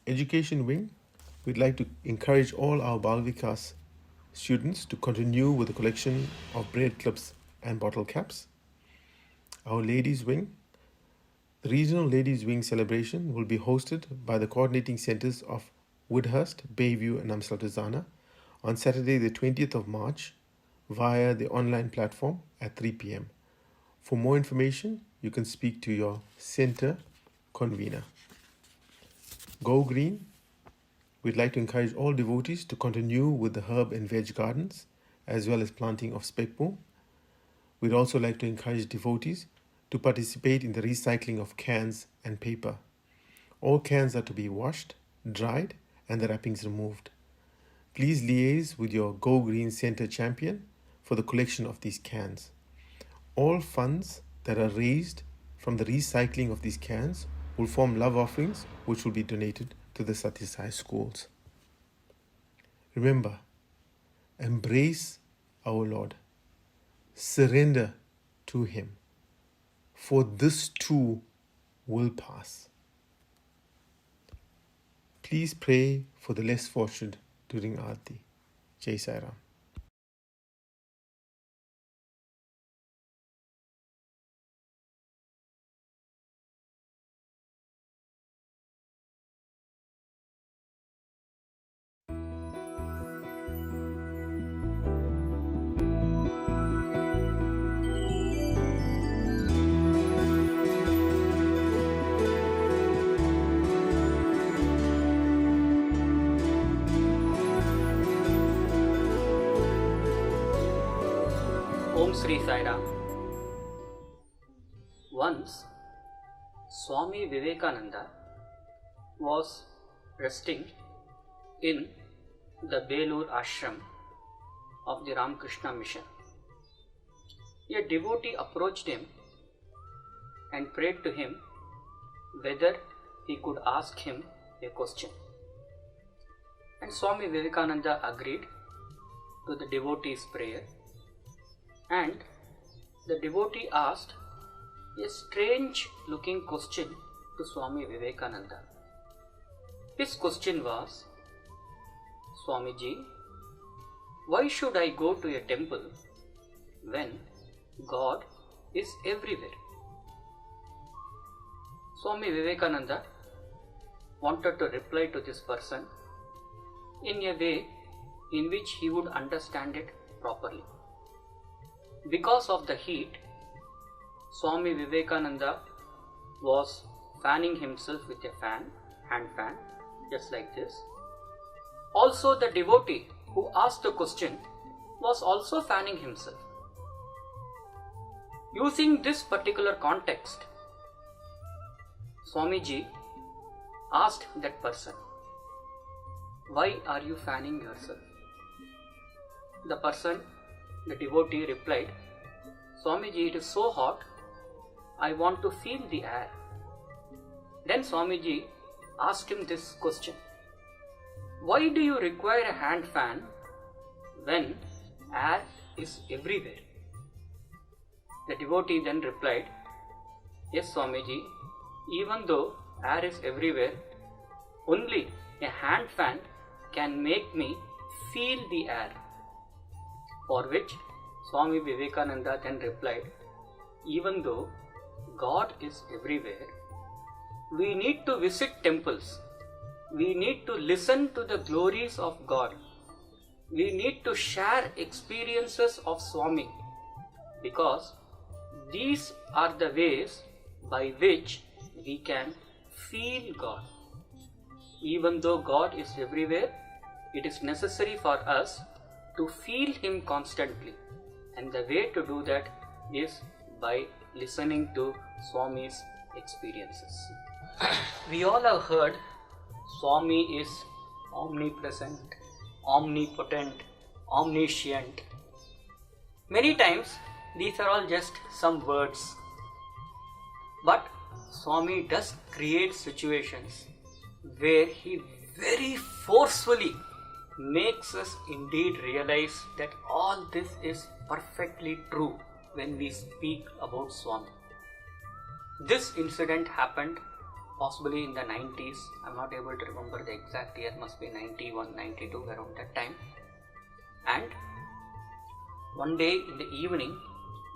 Education wing, we'd like to encourage all our Bal Vikas students to continue with the collection of braid clips and bottle caps. Our ladies wing, the regional ladies wing celebration will be hosted by the coordinating centers of Woodhurst, Bayview and Amsterdam on Saturday the 20th of March via the online platform at 3 p.m. For more information, you can speak to your center convener. Go Green, we'd like to encourage all devotees to continue with the herb and veg gardens as well as planting of spekboom. We'd also like to encourage devotees to participate in the recycling of cans and paper. All cans are to be washed, dried, and the wrappings removed. Please liaise with your Go Green Center champion for the collection of these cans. All funds that are raised from the recycling of these cans will form love offerings which will be donated to the Satya Sai schools. Remember, embrace our Lord. Surrender to Him, for this too will pass. Please pray for the less fortunate during Aarti. Jai Sai Ram. Om Sri Sai Ram. Once, Swami Vivekananda was resting in the Belur ashram of the Ramakrishna mission. A devotee approached him and prayed to him whether he could ask him a question. And Swami Vivekananda agreed to the devotee's prayer, and the devotee asked a strange looking question to Swami Vivekananda. His question was, Swamiji, why should I go to a temple when God is everywhere? Swami Vivekananda wanted to reply to this person in a way in which he would understand it properly. Because of the heat, Swami Vivekananda was fanning himself with a hand fan, just like this. Also, the devotee who asked the question was also fanning himself. Using this particular context, Swamiji asked that person, why are you fanning yourself? The devotee replied, Swamiji, it is so hot, I want to feel the air. Then Swamiji asked him this question, why do you require a hand fan when air is everywhere? The devotee then replied, yes, Swamiji, even though air is everywhere, only a hand fan can make me feel the air. For which Swami Vivekananda then replied, even though God is everywhere, we need to visit temples. We need to listen to the glories of God. We need to share experiences of Swami. because these are the ways by which we can feel God. Even though God is everywhere, it is necessary for us to feel Him constantly, and the way to do that is by listening to Swami's experiences. We all have heard Swami is omnipresent, omnipotent, omniscient. Many times these are all just some words, but Swami does create situations where he very forcefully makes us indeed realize that all this is perfectly true when we speak about Swami. This incident happened possibly in the 90s. I'm not able to remember the exact year, must be 91, 92, around that time. And one day in the evening,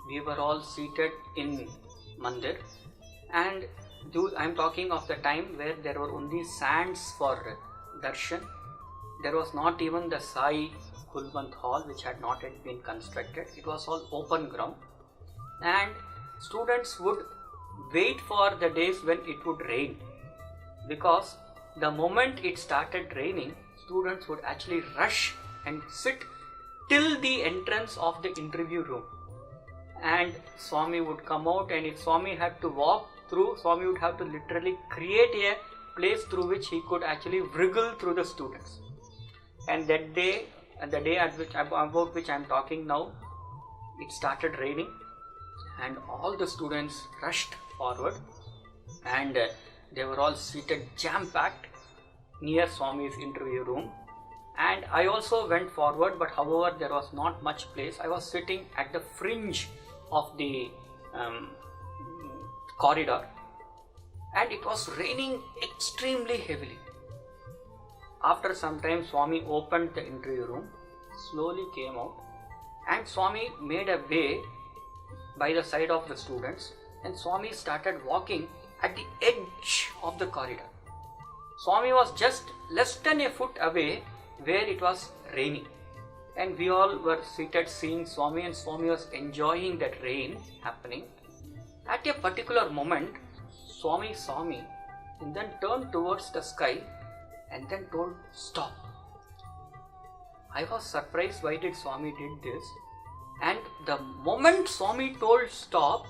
we were all seated in Mandir, and I'm talking of the time where there were only sands for darshan. There was not even the Sai Kulwant Hall, which had not yet been constructed. It was all open ground, and students would wait for the days when it would rain, because the moment it started raining, students would actually rush and sit till the entrance of the interview room, and Swami would come out, and if Swami had to walk through, Swami would have to literally create a place through which he could actually wriggle through the students. And that day, and the day about which I am talking now, it started raining, and all the students rushed forward, and they were all seated jam-packed near Swami's interview room. And I also went forward, but however there was not much place. I was sitting at the fringe of the corridor, and it was raining extremely heavily. After some time, Swami opened the interview room, slowly came out, and Swami made a way by the side of the students, and Swami started walking at the edge of the corridor. Swami was just less than a foot away where it was raining, and we all were seated seeing Swami, and Swami was enjoying that rain happening. At a particular moment, Swami saw me and then turned towards the sky and then told, "Stop." I was surprised why did Swami did this, and the moment Swami told stop,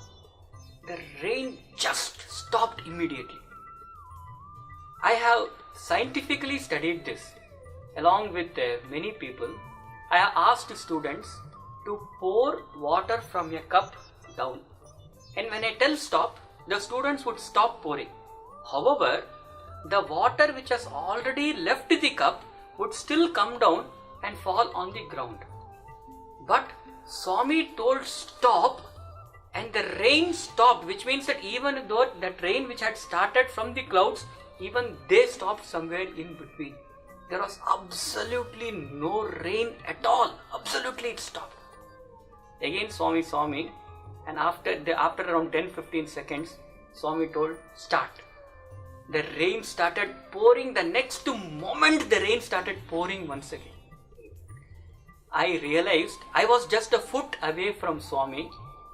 the rain just stopped immediately. I have scientifically studied this along with many people. I have asked students to pour water from a cup down, and when I tell stop, the students would stop pouring. However, the water which has already left the cup would still come down and fall on the ground. But Swami told stop, and the rain stopped, which means that even though that rain which had started from the clouds, even they stopped somewhere in between. There was absolutely no rain at all. Absolutely it stopped. Again Swami saw me, and after around 10-15 seconds, Swami told start. The rain started pouring. The next moment the rain started pouring once again. I realized I was just a foot away from Swami,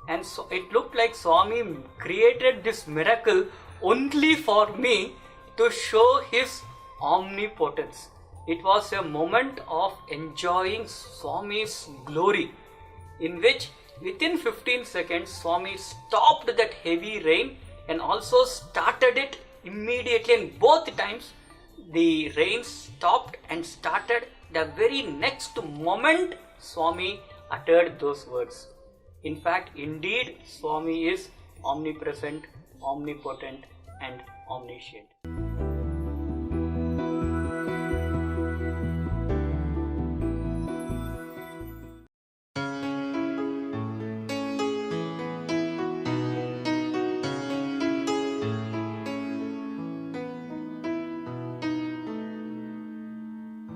and so it looked like Swami created this miracle only for me to show his omnipotence. It was a moment of enjoying Swami's glory, in which within 15 seconds Swami stopped that heavy rain and also started it immediately, and both times the rain stopped and started the very next moment Swami uttered those words. In fact, indeed, Swami is omnipresent, omnipotent, and omniscient.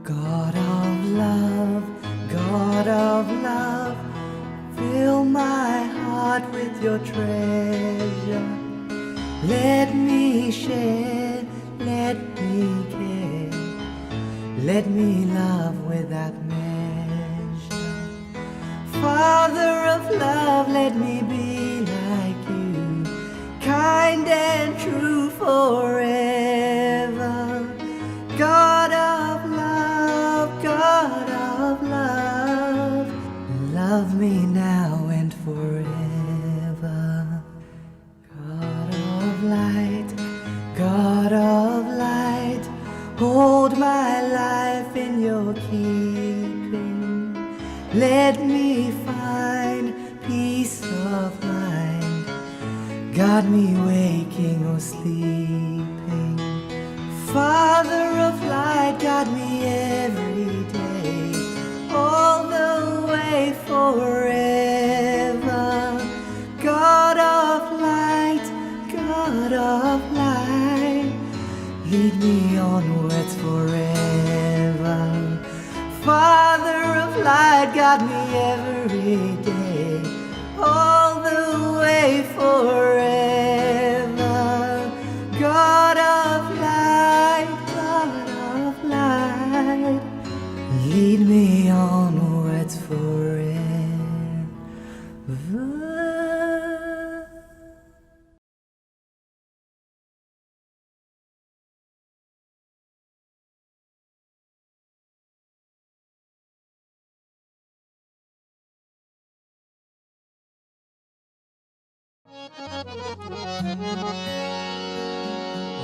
God of love, fill my heart with your treasure. Let me share, let me care, let me love without measure. Father of love, love, let me be like you, kind and true forever. God of love, God of love, love me now and forever. God of light, God of light, hold my life in your keeping. Let me find peace of mind. Guard me waking or sleeping. Father of light, guide me every day, all the way forever. God of light, God of light, lead me onwards forever. Father of light, guide me every day, all the way forever. God of light, God of light, lead me onwards forever.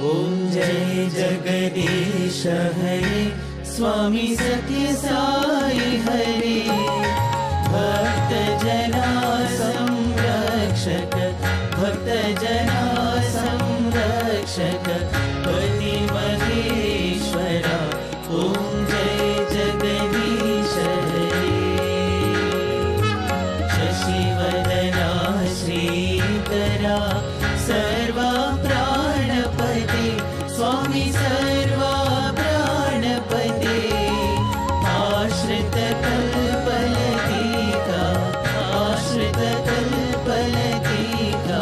ॐ जय जगदीश हरे स्वामी सत्य साई हरे भक्त जना संरक्षक भक्त जना संरक्षक पति महेश्वरा ॐ जय जगदीश हरे शशिवदना श्रीकरा सर्वा प्राणपते स्वामी सर्वा प्राणपते आश्रित कल्पलतिका आश्रित कल्पलतिका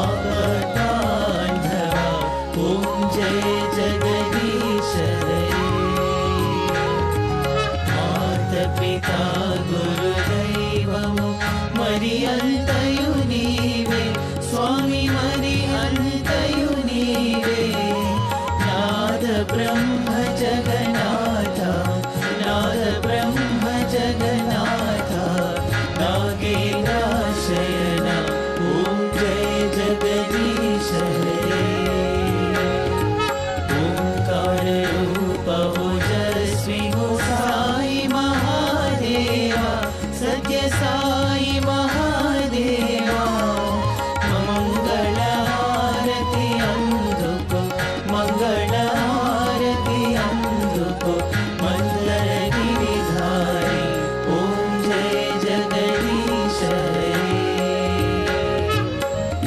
आपदान्धवा ॐ जय जगदीश हरे मातपिता गुरुदैवमु मरियन्तयु नीवे स्वामी मरियन्तयु नीवे नाद ब्रह्म जगन्नाथ नाद ब्रह्म जगन्नाथ नागेन्द्रशयन ॐ जय जगदीश हरे ओंकार रूप ओजस्वी हो साई महादेवा सत्य साई महादेवा मंगल आरती अंधुको मंगल आरती अंधुको मंगल गिरिधारी ओम जय जगदीश हरे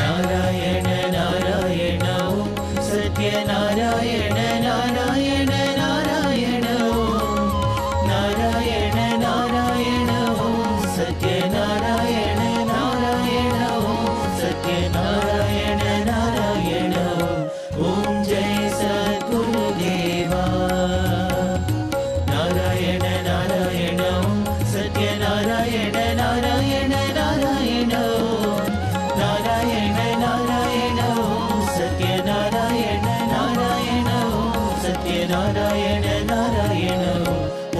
नारायण नारायण ओम सत्य नारायण नारायण नारायण ओम नारायण नारायण ओम सत्य नारायण नारायण ओम सत्य नारायण नारायण ओम जय सद्गुरुदेवा नारायण नारायण ओम सत्य नारायण नारायण नारायण ओम नारायण नारायण ओम सत्य नारायण नारायण ओम सत्य नारायण नारायण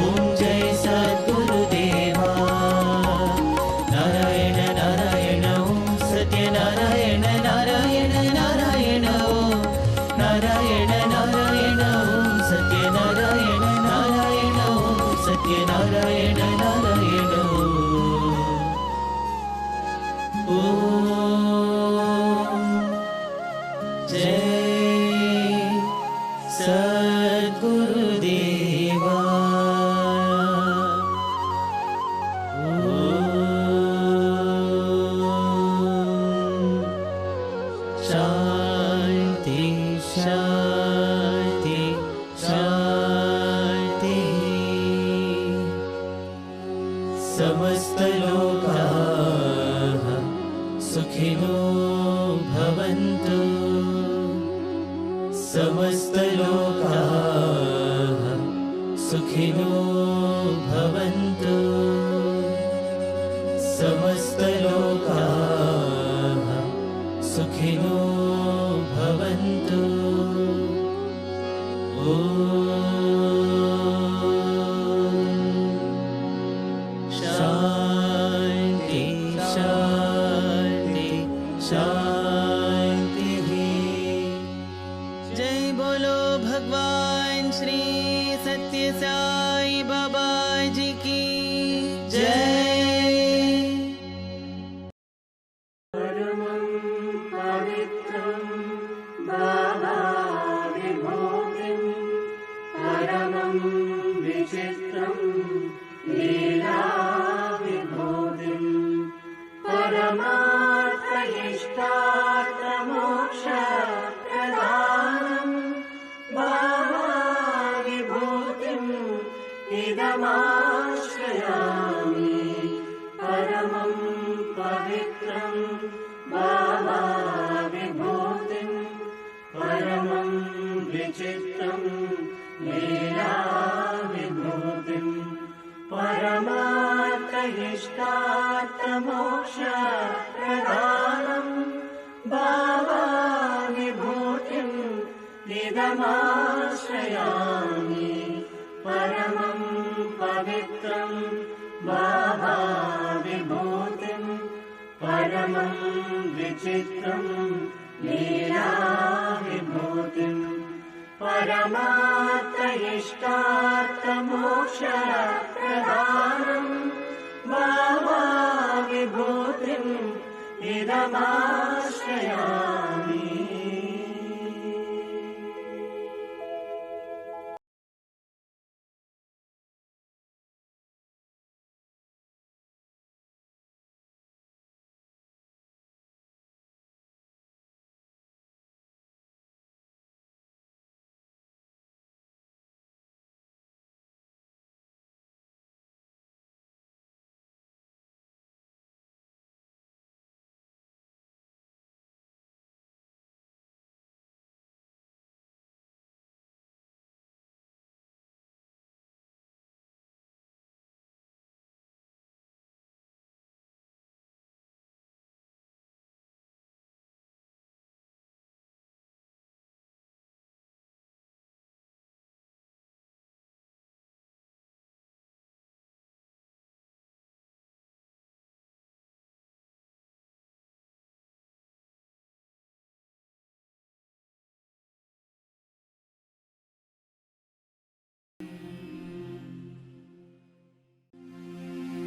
ओम जय सद्गुरुदेवा नारायण नारायण ओम सत्य नारायण नारायण नारायण ओम नारायण नारायण ओम सत्य नारायण नारायण ओम सत्य नारायण नारायण ओम जय सद्गुरुदेवा शांति शांति शांति समस्त लोकाः सुखिनो भवन्तु समस्त लोकाः सुखिनो भवन्तु समस्त लोकाः शान्ति शान्ति शान्तिः। जय बोलो भगवान श्री सत्य साई बाबा जी की जय।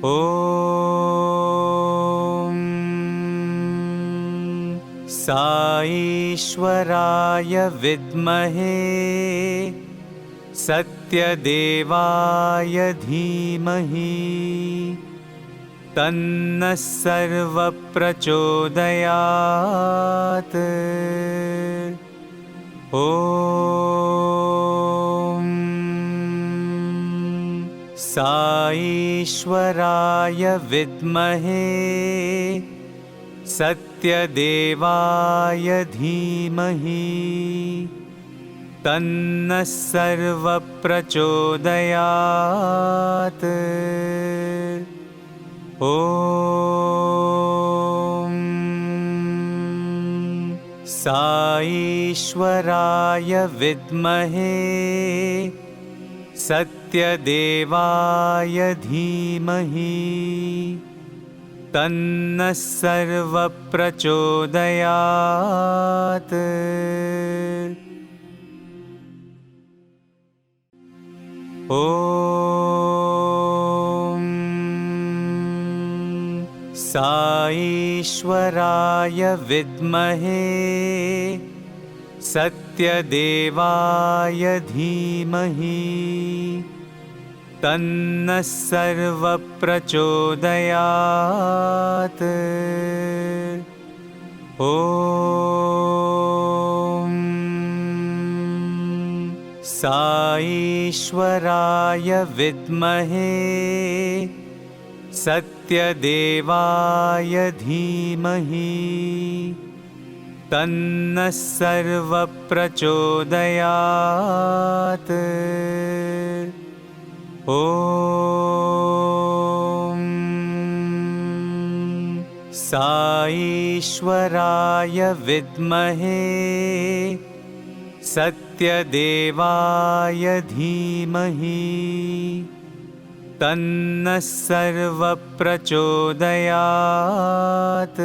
ॐ साईश्वराय विद्महे सत्यदेवाय धीमहि तन्नः सर्वप्रचोदयात्। ॐ साईश्वराय विद्महे सत्यदेवाय धीमहि तन्नः सर्वप्रचोदयात्। ॐ साईश्वराय विद्महे सत्यदेवाय धीमहि तन्नः सर्वप्रचोदयात्। ॐ साईश्वराय विद्महे सत्यदेवाय धीमहि तन्नः सर्वप्रचोदयात्। ॐ साईश्वराय विद्महे सत्यदेवाय धीमहि तन्नः सर्वप्रचोदयात्। ॐ साईश्वराय विद्महे सत्यदेवाय धीमहि तन्नः सर्वप्रचोदयात्।